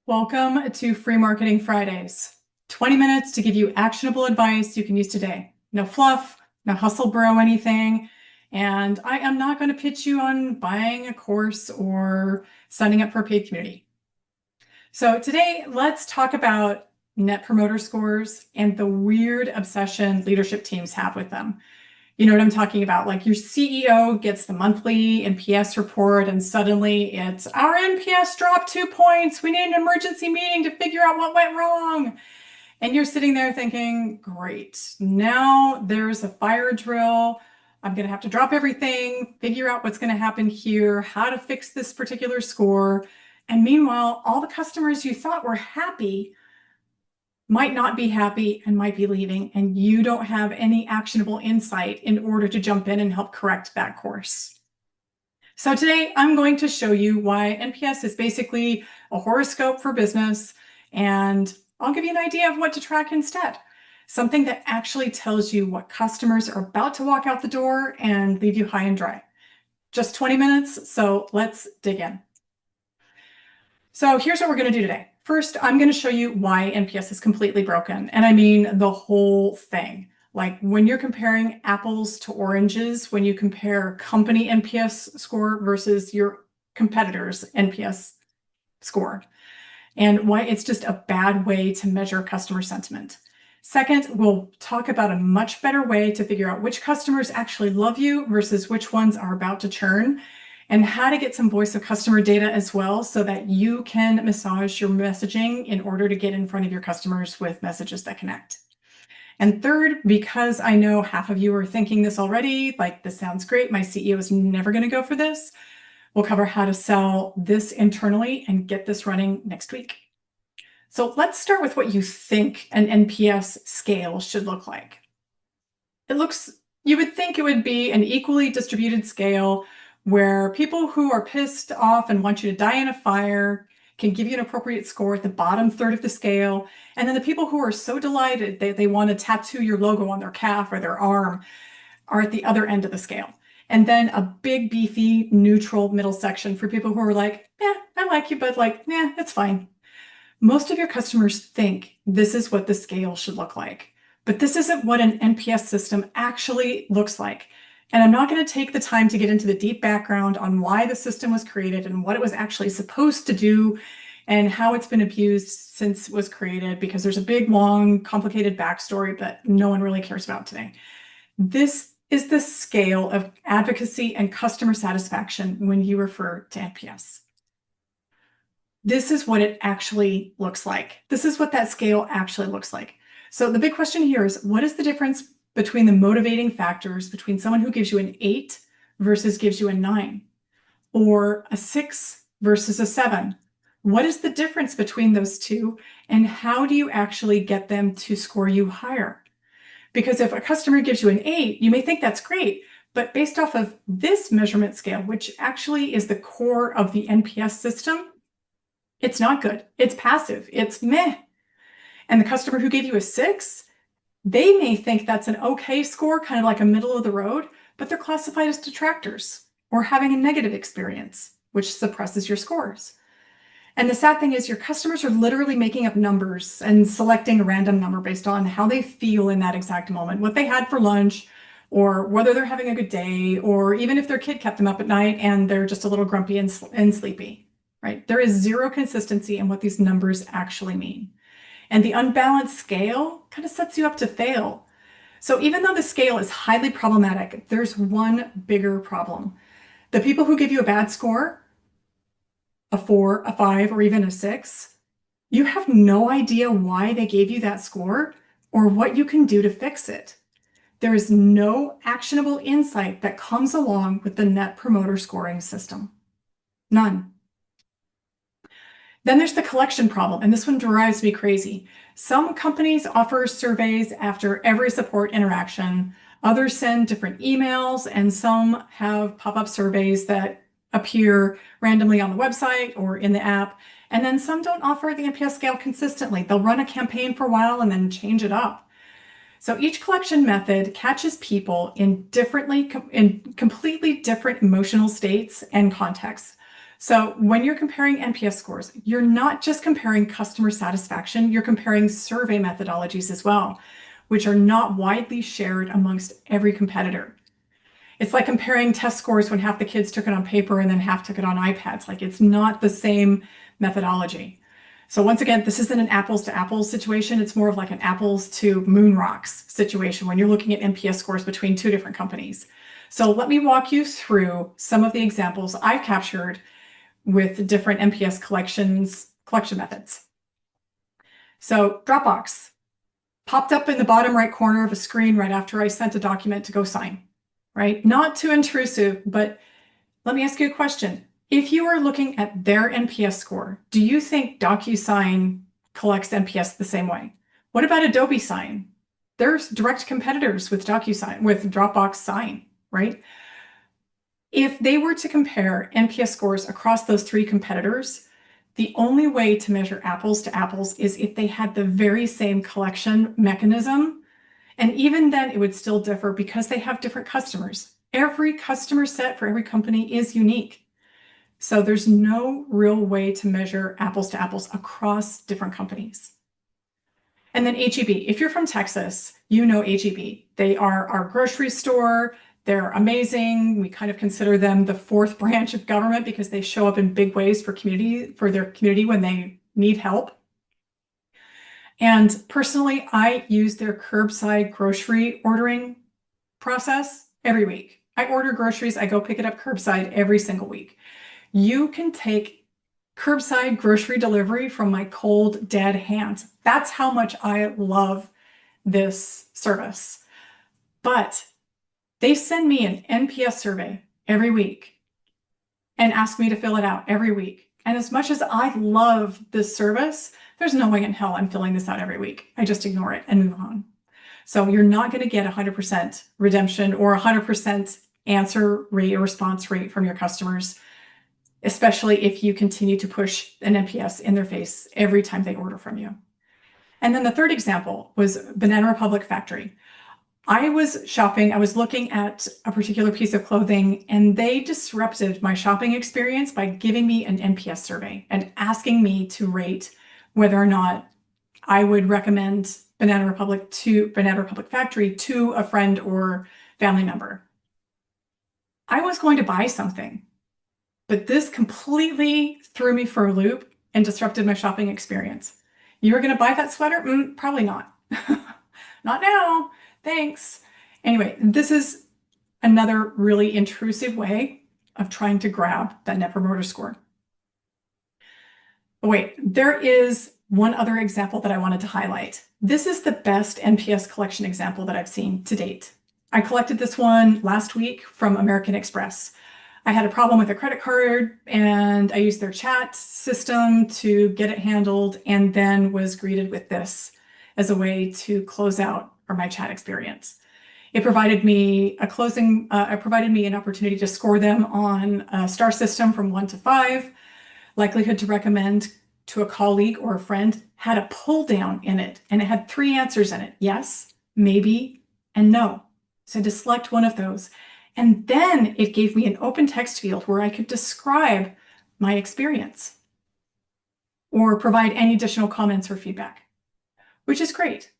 Welcome to Free Marketing Fridays. 20 minutes to give you actionable advice you can use today. No fluff, no hustle bro anything. And I am not going to pitch you on buying a course or signing up for a paid community. So today, let's talk about Net Promoter Scores and the weird obsession leadership teams have with them. You know what I'm talking about? Like your CEO gets the monthly NPS report and suddenly it's our NPS dropped 2 points. We need an emergency meeting to figure out what went wrong. And you're sitting there thinking, great, now there's a fire drill. I'm going to have to drop everything, figure out what's going to happen here, how to fix this particular score. And meanwhile, all the customers you thought were happy might not be happy and might be leaving, and you don't have any actionable insight in order to jump in and help correct that course. So today I'm going to show you why NPS is basically a horoscope for business, and I'll give you an idea of what to track instead. Something that actually tells you what customers are about to walk out the door and leave you high and dry. Just 20 minutes, so let's dig in. So here's what we're going to do today. First, I'm going to show you why NPS is completely broken. And I mean the whole thing. Like when you're comparing apples to oranges, when you compare company NPS score versus your competitor's NPS score, and why it's just a bad way to measure customer sentiment. Second, we'll talk about a much better way to figure out which customers actually love you versus which ones are about to churn, and how to get some voice of customer data as well so that you can massage your messaging in order to get in front of your customers with messages that connect. And third, because I know half of you are thinking this already, like this sounds great, my CEO is never going to go for this, we'll cover how to sell this internally and get this running next week. So let's start with what you think an NPS scale should look like. You would think it would be an equally distributed scale where people who are pissed off and want you to die in a fire can give you an appropriate score at the bottom third of the scale. And then the people who are so delighted that they want to tattoo your logo on their calf or their arm are at the other end of the scale. And then a big, beefy, neutral middle section for people who are like, I like you, but like, it's fine. Most of your customers think this is what the scale should look like, but this isn't what an NPS system actually looks like. And I'm not going to take the time to get into the deep background on why the system was created and what it was actually supposed to do and how it's been abused since it was created, because there's a big, long, complicated backstory that no one really cares about today. This is the scale of advocacy and customer satisfaction when you refer to NPS. This is what it actually looks like. This is what that scale actually looks like. So the big question here is, what is the difference between the motivating factors between someone who gives you an 8 versus gives you a 9, or a 6 versus a 7? What is the difference between those two, and how do you actually get them to score you higher? Because if a customer gives you an 8, you may think that's great, but based off of this measurement scale, which actually is the core of the NPS system, it's not good. It's passive. It's meh. And the customer who gave you a 6, they may think that's an okay score, kind of like a middle of the road, but they're classified as detractors or having a negative experience, which suppresses your scores. And the sad thing is your customers are literally making up numbers and selecting a random number based on how they feel in that exact moment, what they had for lunch, or whether they're having a good day, or even if their kid kept them up at night and they're just a little grumpy and sleepy, right? There is zero consistency in what these numbers actually mean. And the unbalanced scale kind of sets you up to fail. So even though the scale is highly problematic, there's one bigger problem. The people who give you a bad score, a 4, a 5, or even a 6, you have no idea why they gave you that score or what you can do to fix it. There is no actionable insight that comes along with the Net Promoter Scoring system. None. Then there's the collection problem, and this one drives me crazy. Some companies offer surveys after every support interaction. Others send different emails, and some have pop-up surveys that appear randomly on the website or in the app. And then some don't offer the NPS scale consistently. They'll run a campaign for a while and then change it up. So each collection method catches people in completely different emotional states and contexts. So when you're comparing NPS scores, you're not just comparing customer satisfaction, you're comparing survey methodologies as well, which are not widely shared amongst every competitor. It's like comparing test scores when half the kids took it on paper and then half took it on iPads. Like it's not the same methodology. So once again, this isn't an apples to apples situation. It's more of like an apples to moon rocks situation when you're looking at NPS scores between two different companies. So let me walk you through some of the examples I've captured with different NPS collection methods. So Dropbox popped up in the bottom right corner of a screen right after I sent a document to go sign, right? Not too intrusive, but let me ask you a question. If you are looking at their NPS score, do you think DocuSign collects NPS the same way? What about Adobe Sign? There's direct competitors with DocuSign, with Dropbox Sign, right? If they were to compare NPS scores across those three competitors, the only way to measure apples to apples is if they had the very same collection mechanism. And even then, it would still differ because they have different customers. Every customer set for every company is unique. So there's no real way to measure apples to apples across different companies. And then HEB. If you're from Texas, you know HEB. They are our grocery store. They're amazing. We kind of consider them the fourth branch of government because they show up in big ways for their community when they need help. And personally, I use their curbside grocery ordering process every week. I order groceries, I go pick it up curbside every single week. You can take curbside grocery delivery from my cold, dead hands. That's how much I love this service. But they send me an NPS survey every week and ask me to fill it out every week. And as much as I love this service, there's no way in hell I'm filling this out every week. I just ignore it and move on. So you're not going to get 100% redemption or 100% answer rate or response rate from your customers, especially if you continue to push an NPS in their face every time they order from you. And then the third example was Banana Republic Factory. I was shopping, I was looking at a particular piece of clothing, and they disrupted my shopping experience by giving me an NPS survey and asking me to rate whether or not I would recommend Banana Republic Factory to a friend or family member. I was going to buy something, but this completely threw me for a loop and disrupted my shopping experience. You were going to buy that sweater? Probably not. Not now. Thanks. Anyway, this is another really intrusive way of trying to grab that Net Promoter Score. Oh, wait, there is one other example that I wanted to highlight. This is the best NPS collection example that I've seen to date. I collected this one last week from American Express. I had a problem with a credit card and I used their chat system to get it handled and then was greeted with this as a way to close out for my chat experience. It provided me an opportunity to score them on a star system from 1 to 5. Likelihood to recommend to a colleague or a friend had a pull down in it, and it had 3 answers in it: yes, maybe, and no. So to select one of those. And then it gave me an open text field where I could describe my experience or provide any additional comments or feedback, which is great.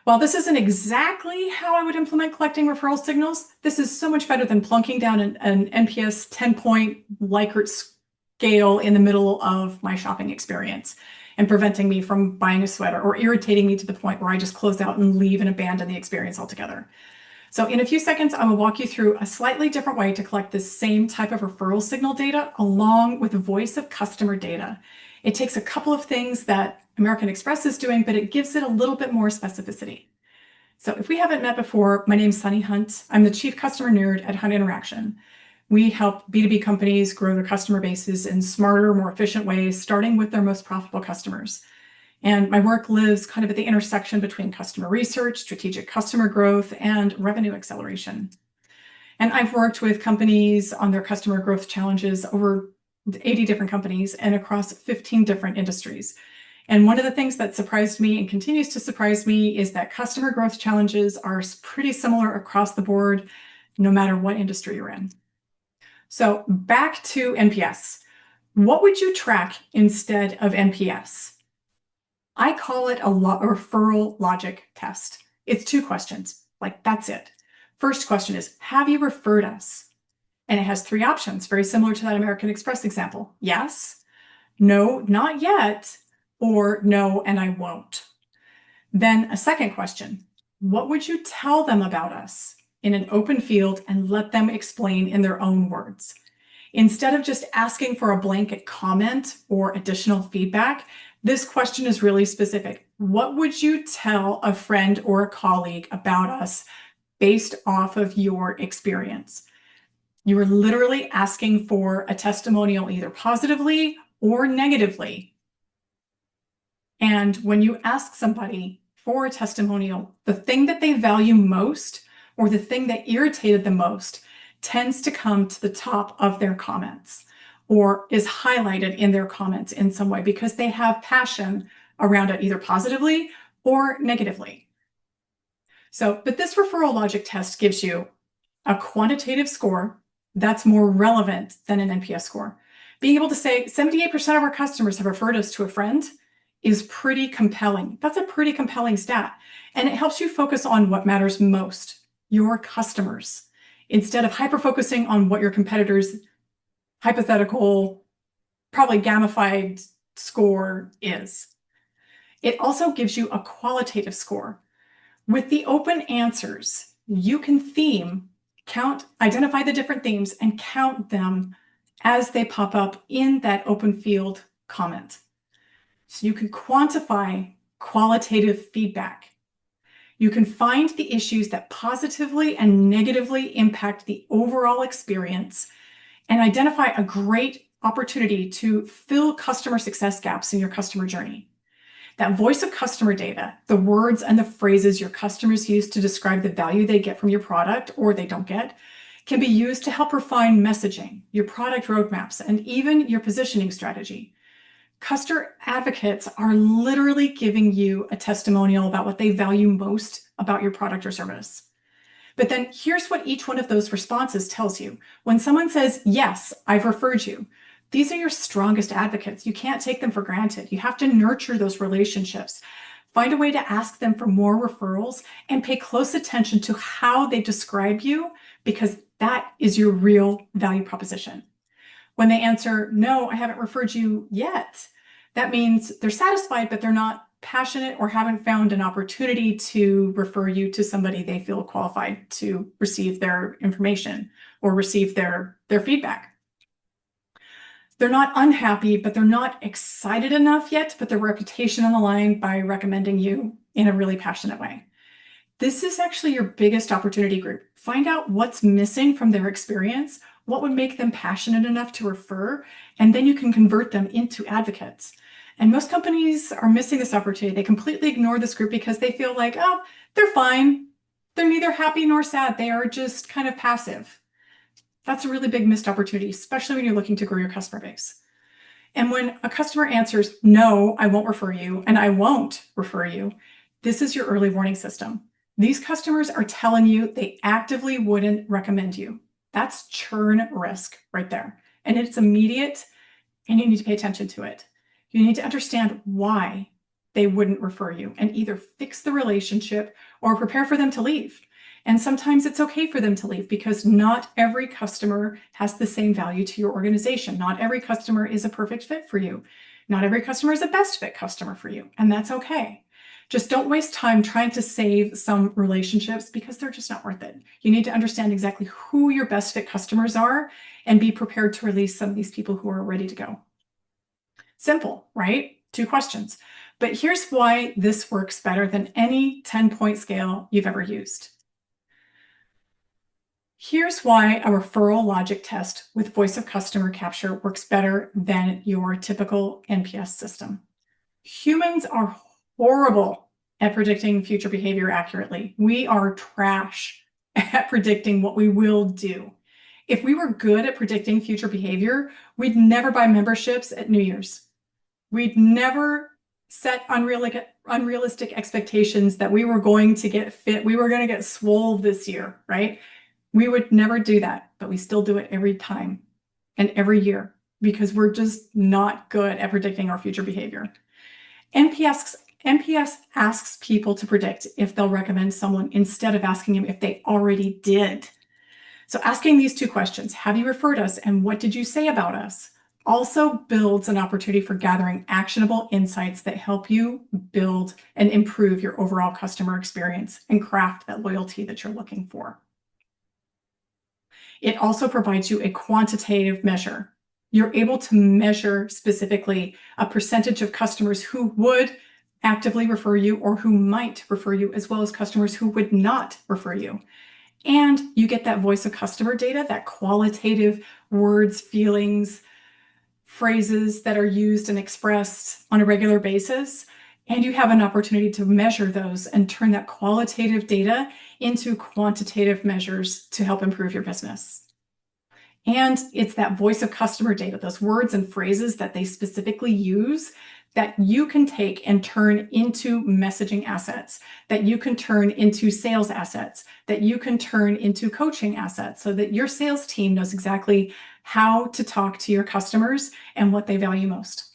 While this isn't exactly how I would implement collecting referral signals, this is so much better than plunking down an NPS 10-point Likert scale in the middle of my shopping experience and preventing me from buying a sweater or irritating me to the point where I just close out and leave and abandon the experience altogether. So in a few seconds, I will walk you through a slightly different way to collect this same type of referral signal data along with voice of customer data. It takes a couple of things that American Express is doing, but it gives it a little bit more specificity. So if we haven't met before, my name's Sunny Hunt. I'm the Chief Customer Nerd at Hunt Interaction. We help B2B companies grow their customer bases in smarter, more efficient ways, starting with their most profitable customers. And my work lives kind of at the intersection between customer research, strategic customer growth, and revenue acceleration. And I've worked with companies on their customer growth challenges, over 80 different companies and across 15 different industries. And one of the things that surprised me and continues to surprise me is that customer growth challenges are pretty similar across the board, no matter what industry you're in. So back to NPS. What would you track instead of NPS? I call it a referral logic test. It's 2 questions. Like, that's it. First question is, have you referred us? And it has 3 options, very similar to that American Express example. Yes, no, not yet, or no, and I won't. Then a second question, what would you tell them about us in an open field and let them explain in their own words? Instead of just asking for a blanket comment or additional feedback, this question is really specific. What would you tell a friend or a colleague about us based off of your experience? You are literally asking for a testimonial either positively or negatively. And when you ask somebody for a testimonial, the thing that they value most or the thing that irritated them most tends to come to the top of their comments or is highlighted in their comments in some way because they have passion around it, either positively or negatively. So, but this referral logic test gives you a quantitative score that's more relevant than an NPS score. Being able to say 78% of our customers have referred us to a friend is pretty compelling. That's a pretty compelling stat. And it helps you focus on what matters most, your customers, instead of hyper-focusing on what your competitors' hypothetical, probably gamified score is. It also gives you a qualitative score. With the open answers, you can identify the different themes and count them as they pop up in that open field comment. So you can quantify qualitative feedback. You can find the issues that positively and negatively impact the overall experience and identify a great opportunity to fill customer success gaps in your customer journey. That voice of customer data, the words and the phrases your customers use to describe the value they get from your product or they don't get, can be used to help refine messaging, your product roadmaps, and even your positioning strategy. Customer advocates are literally giving you a testimonial about what they value most about your product or service. But then here's what each one of those responses tells you. When someone says, yes, I've referred you, these are your strongest advocates. You can't take them for granted. You have to nurture those relationships. Find a way to ask them for more referrals and pay close attention to how they describe you, because that is your real value proposition. When they answer, no, I haven't referred you yet, that means they're satisfied, but they're not passionate or haven't found an opportunity to refer you to somebody they feel qualified to receive their information or receive their feedback. They're not unhappy, but they're not excited enough yet to put their reputation on the line by recommending you in a really passionate way. This is actually your biggest opportunity group. Find out what's missing from their experience, what would make them passionate enough to refer, and then you can convert them into advocates. And most companies are missing this opportunity. They completely ignore this group because they feel like, oh, they're fine. They're neither happy nor sad. They are just kind of passive. That's a really big missed opportunity, especially when you're looking to grow your customer base. And when a customer answers, no, I won't refer you, and I won't refer you, this is your early warning system. These customers are telling you they actively wouldn't recommend you. That's churn risk right there. And it's immediate, and you need to pay attention to it. You need to understand why they wouldn't refer you and either fix the relationship or prepare for them to leave. And sometimes it's okay for them to leave because not every customer has the same value to your organization. Not every customer is a perfect fit for you. Not every customer is a best fit customer for you, and that's okay. Just don't waste time trying to save some relationships because they're just not worth it. You need to understand exactly who your best fit customers are and be prepared to release some of these people who are ready to go. Simple, right? 2 questions. But here's why this works better than any 10-point scale you've ever used. Here's why a referral logic test with voice of customer capture works better than your typical NPS system. Humans are horrible at predicting future behavior accurately. We are trash at predicting what we will do. If we were good at predicting future behavior, we'd never buy memberships at New Year's. We'd never set unrealistic expectations that we were going to get fit. We were going to get swole this year, right? We would never do that, but we still do it every time and every year. because we're just not good at predicting our future behavior. NPS asks people to predict if they'll recommend someone instead of asking them if they already did. So asking these two questions, have you referred us and what did you say about us, also builds an opportunity for gathering actionable insights that help you build and improve your overall customer experience and craft that loyalty that you're looking for. It also provides you a quantitative measure. You're able to measure specifically a percentage of customers who would actively refer you or who might refer you, as well as customers who would not refer you. And you get that voice of customer data, that qualitative words, feelings, phrases that are used and expressed on a regular basis. And you have an opportunity to measure those and turn that qualitative data into quantitative measures to help improve your business. And it's that voice of customer data, those words and phrases that they specifically use, that you can take and turn into messaging assets, that you can turn into sales assets, that you can turn into coaching assets, so that your sales team knows exactly how to talk to your customers and what they value most.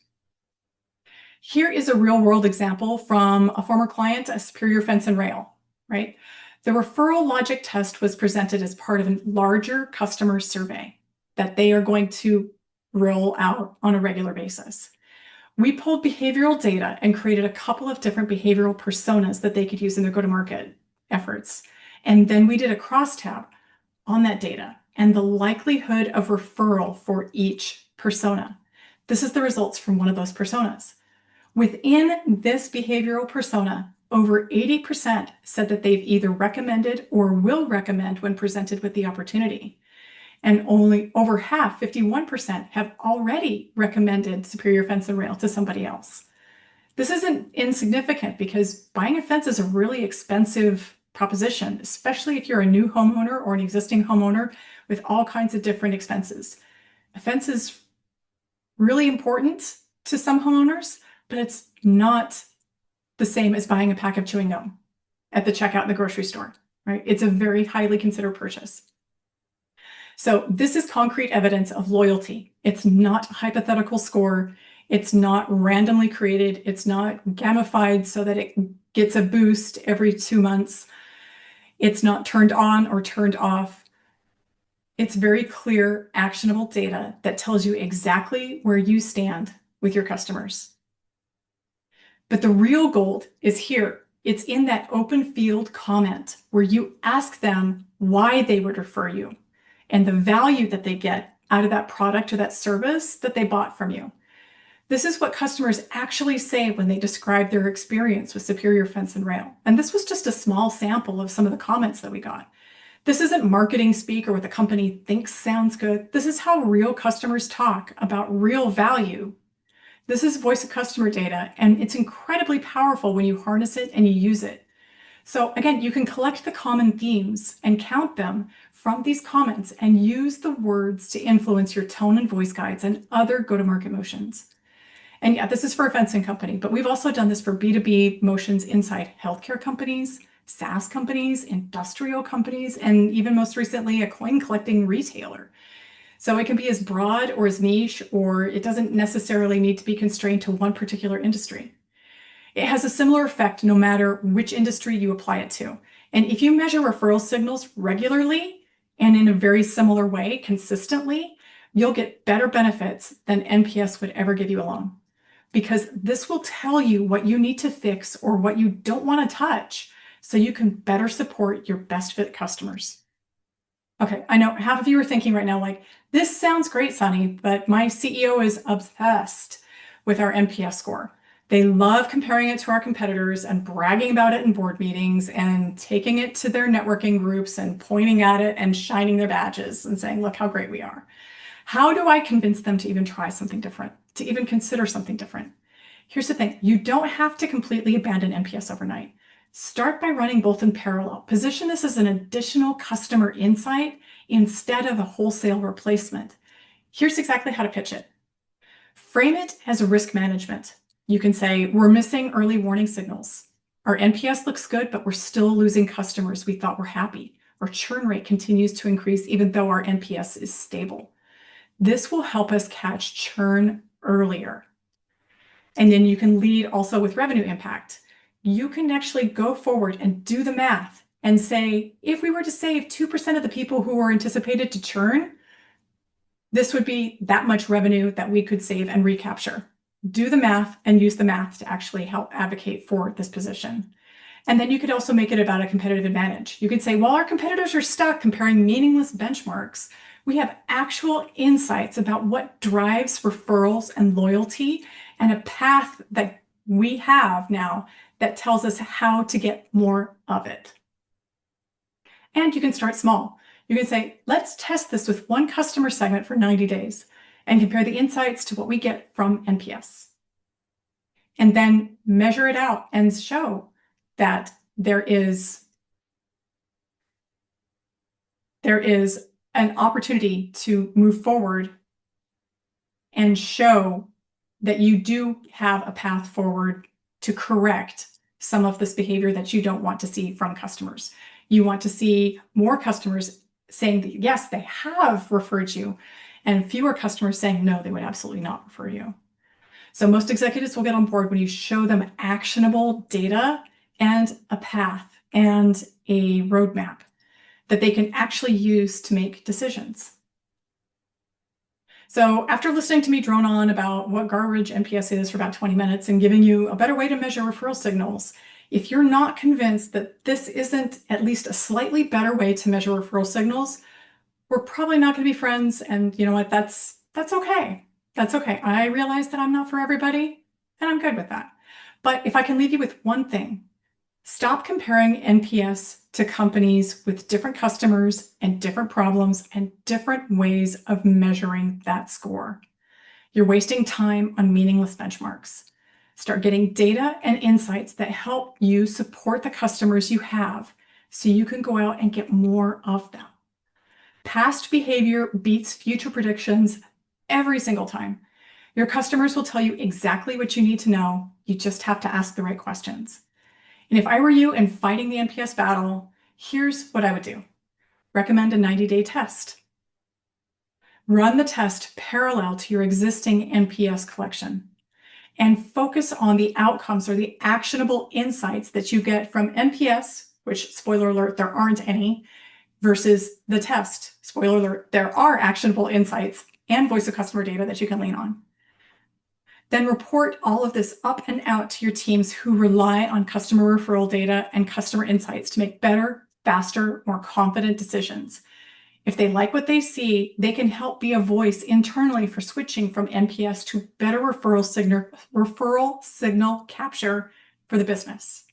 Here is a real world example from a former client at Superior Fence and Rail, right? The referral logic test was presented as part of a larger customer survey that they are going to roll out on a regular basis. We pulled behavioral data and created a couple of different behavioral personas that they could use in their go-to-market efforts. And then we did a crosstab on that data and the likelihood of referral for each persona. This is the results from one of those personas. Within this behavioral persona, over 80% said that they've either recommended or will recommend when presented with the opportunity. And only over half, 51%, have already recommended Superior Fence and Rail to somebody else. This isn't insignificant because buying a fence is a really expensive proposition, especially if you're a new homeowner or an existing homeowner with all kinds of different expenses. A fence is really important to some homeowners, but it's not the same as buying a pack of chewing gum at the checkout in the grocery store, right? It's a very highly considered purchase. So this is concrete evidence of loyalty. It's not a hypothetical score. It's not randomly created. It's not gamified so that it gets a boost every 2 months. It's not turned on or turned off. It's very clear, actionable data that tells you exactly where you stand with your customers. But the real gold is here. It's in that open field comment where you ask them why they would refer you and the value that they get out of that product or that service that they bought from you. This is what customers actually say when they describe their experience with Superior Fence and Rail. And this was just a small sample of some of the comments that we got. This isn't marketing speak or what the company thinks sounds good. This is how real customers talk about real value. This is voice of customer data, and it's incredibly powerful when you harness it and you use it. So again, you can collect the common themes and count them from these comments and use the words to influence your tone and voice guides and other go-to-market motions. And yeah, this is for a fencing company, but we've also done this for B2B motions inside healthcare companies, SaaS companies, industrial companies, and even most recently, a coin collecting retailer. So it can be as broad or as niche, or it doesn't necessarily need to be constrained to one particular industry. It has a similar effect no matter which industry you apply it to. And if you measure referral signals regularly and in a very similar way, consistently, you'll get better benefits than NPS would ever give you alone. Because this will tell you what you need to fix or what you don't want to touch so you can better support your best fit customers. Okay, I know half of you are thinking right now, like, this sounds great, Sunny, but my CEO is obsessed with our NPS score. They love comparing it to our competitors and bragging about it in board meetings and taking it to their networking groups and pointing at it and shining their badges and saying, look how great we are. How do I convince them to even try something different, to even consider something different? Here's the thing. You don't have to completely abandon NPS overnight. Start by running both in parallel. Position this as an additional customer insight instead of a wholesale replacement. Here's exactly how to pitch it. Frame it as a risk management. You can say, we're missing early warning signals. Our NPS looks good, but we're still losing customers we thought were happy. Our churn rate continues to increase even though our NPS is stable. This will help us catch churn earlier. And then you can lead also with revenue impact. You can actually go forward and do the math and say, if we were to save 2% of the people who were anticipated to churn, this would be that much revenue that we could save and recapture. Do the math and use the math to actually help advocate for this position. And then you could also make it about a competitive advantage. You could say, while our competitors are stuck comparing meaningless benchmarks, we have actual insights about what drives referrals and loyalty, and a path that we have now that tells us how to get more of it. And you can start small. You can say, let's test this with one customer segment for 90 days and compare the insights to what we get from NPS. And then measure it out and show that there is an opportunity to move forward and show that you do have a path forward to correct some of this behavior that you don't want to see from customers. You want to see more customers saying that, yes, they have referred you, and fewer customers saying, no, they would absolutely not refer you. So most executives will get on board when you show them actionable data and a path and a roadmap that they can actually use to make decisions. So after listening to me drone on about what garbage NPS is for about 20 minutes and giving you a better way to measure referral signals, if you're not convinced that this isn't at least a slightly better way to measure referral signals, we're probably not going to be friends. And you know what? That's okay. That's okay. I realize that I'm not for everybody, and I'm good with that. But if I can leave you with one thing, stop comparing NPS to companies with different customers and different problems and different ways of measuring that score. You're wasting time on meaningless benchmarks. Start getting data and insights that help you support the customers you have so you can go out and get more of them. Past behavior beats future predictions every single time. Your customers will tell you exactly what you need to know. You just have to ask the right questions. And if I were you and fighting the NPS battle, here's what I would do. Recommend a 90-day test. Run the test parallel to your existing NPS collection and focus on the outcomes or the actionable insights that you get from NPS, which, spoiler alert, there aren't any, versus the test. Spoiler alert, there are actionable insights and voice of customer data that you can lean on. Then report all of this up and out to your teams who rely on customer referral data and customer insights to make better, faster, more confident decisions. If they like what they see, they can help be a voice internally for switching from NPS to better referral signal capture for the business.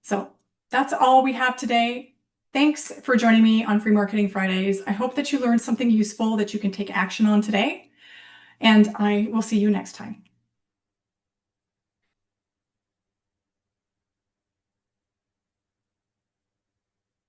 So that's all we have today. Thanks for joining me on Free Marketing Fridays. I hope that you learned something useful that you can take action on today, and I will see you next time.